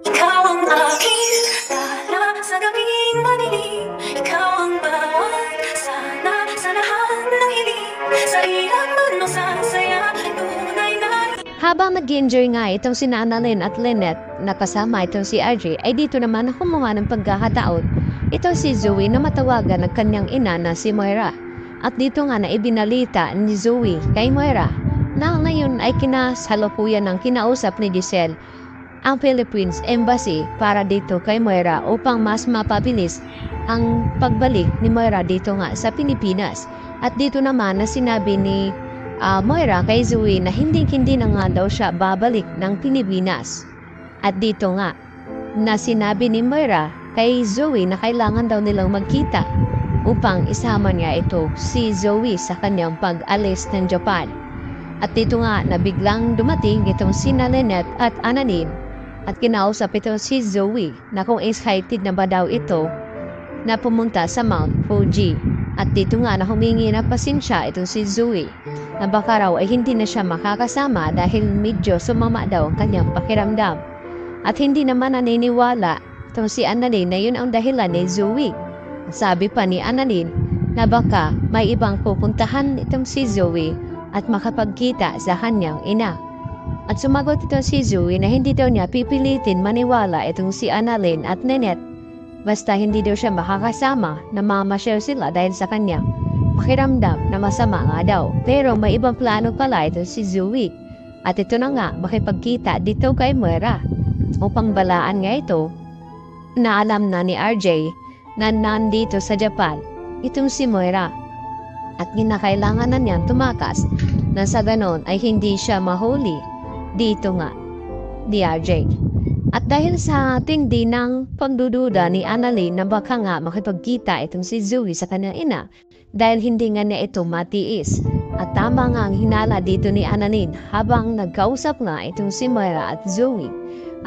Ikaw ang aking tala sa gabing madilim. Ikaw ang bawat sana sa lahat ng hiling. Sa ilang man masasaya, tunay na. Habang nag-enjoy nga itong si Annalyn at Lynette na kasama itong si RJ, ay dito naman kumuha ng pagkakataon itong si Zoe na matawagan ng kanyang ina na si Moira. At dito nga na ibinalita ni Zoe kay Moira na ngayon ay kinasalukuyan ng kinausap ni Giselle ang Philippines Embassy para dito kay Moira upang mas mapabilis ang pagbalik ni Moira dito nga sa Pilipinas. At dito naman na sinabi ni Moira kay Zoe na hindi na nga daw siya babalik ng Pilipinas. At dito nga na sinabi ni Moira kay Zoe na kailangan daw nilang magkita upang isama niya ito si Zoe sa kanyang pag-alis ng Japan. At dito nga na biglang dumating itong sina Lynette at Annalyn at kinausap ito si Zoe na kung excited na ba daw ito na pumunta sa Mount Fuji. At dito nga na humingi na pasensya itong si Zoe na baka raw ay hindi na siya makakasama dahil medyo sumama daw ang kanyang pakiramdam. At hindi naman naniniwala itong si Annalyn na yun ang dahilan ni Zoe. Sabi pa ni Annalyn na baka may ibang pupuntahan itong si Zoe at makapagkita sa kanyang ina. At sumagot ito si Zoe na hindi daw niya pipilitin maniwala itong si Annalyn at Lynette. Basta hindi daw siya makakasama na mamasyal sila dahil sa kanyang pakiramdam na masama nga daw. Pero may ibang plano pala ito si Zoe. At ito na nga makipagkita dito kay Moira upang balaan nga ito na alam na ni RJ na nandito sa Japan itong si Moira. At ginakailangan na niyang tumakas na sa ganon ay hindi siya mahuli dito nga ni RJ. At dahil sa tindi ng pagdududa ni Annalyn na baka nga makipagkita itong si Zoe sa kanyang ina dahil hindi nga niya ito matiis. At tama nga ang hinala dito ni Annalyn habang nagkausap nga itong si Moira at Zoe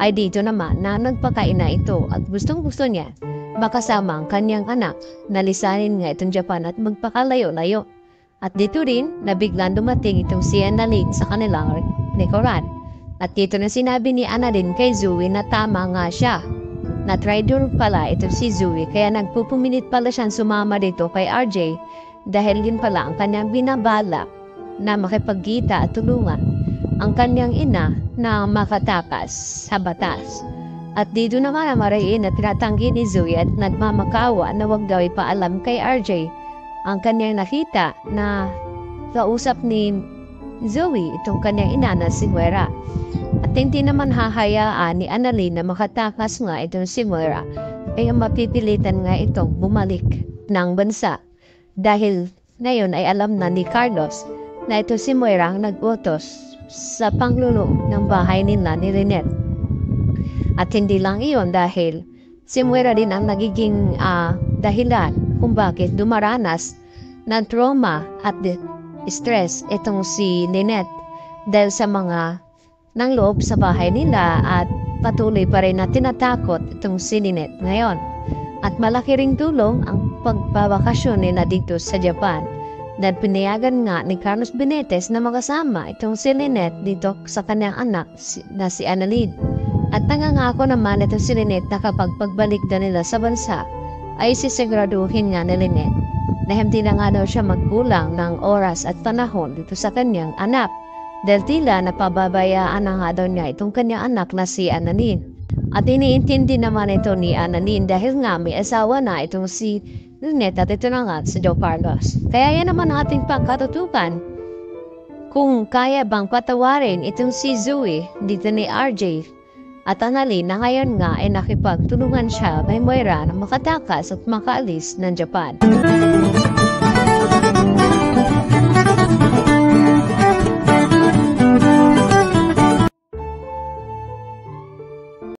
ay dito naman na nagpakaina ito at gustong-gusto niya makasama ang kanyang anak na lisanin nga itong Japan at magpakalayo-layo. At dito rin na biglang dumating itong si Annalyn sa kanilang likuran. At dito na sinabi ni Annalyn kay Zoe na tama nga siya. Na traitor pala ito si Zoe kaya nagpupuminit pala siyang sumama dito kay RJ dahil yun pala ang kanyang binabala na makipagkita at tulungan ang kanyang ina na makatakas sa batas. At dito naman na mariin na tinatanggi ni Zoe at nagmamakawa na wag daw ipaalam kay RJ ang kanyang nakita na kausap ni Zoe itong kanyang ina na si Moira. At hindi naman hahayaan ni Annalyn na makatakas nga itong si Moira kaya mapipilitan nga itong bumalik ng bansa dahil ngayon ay alam na ni Carlos na ito si Moira ang nag-utos sa panglulong ng bahay nila ni Lynette. At hindi lang iyon dahil si Moira din ang nagiging dahilan kung bakit dumaranas ng trauma at stress itong si Lynette dahil sa mga nang loob sa bahay nila at patuloy pa rin na tinatakot itong si Lynette ngayon. At malaki ring tulong ang pagbabakasyon nila dito sa Japan dahil pinayagan nga ni Carlos Benitez na makasama itong si Lynette dito sa kanyang anak na si Annalyn. At nangangako naman itong si Lynette na kapag pagbalik na nila sa bansa ay sisiguraduhin nga ni Lynette na hindi na nga daw siya magkulang ng oras at panahon dito sa kanyang anak dahil tila napababayaan na nga daw niya itong kanyang anak na si Annalyn. At iniintindi naman ito ni Annalyn dahil nga may asawa na itong si Lynette at ito na nga si Joe Carlos. Kaya yan naman ating pagkatutukan kung kaya bang patawarin itong si Zoe dito ni RJ at Annalyn na ngayon nga ay nakipagtulungan siya kay Moira na makatakas at makaalis ng Japan.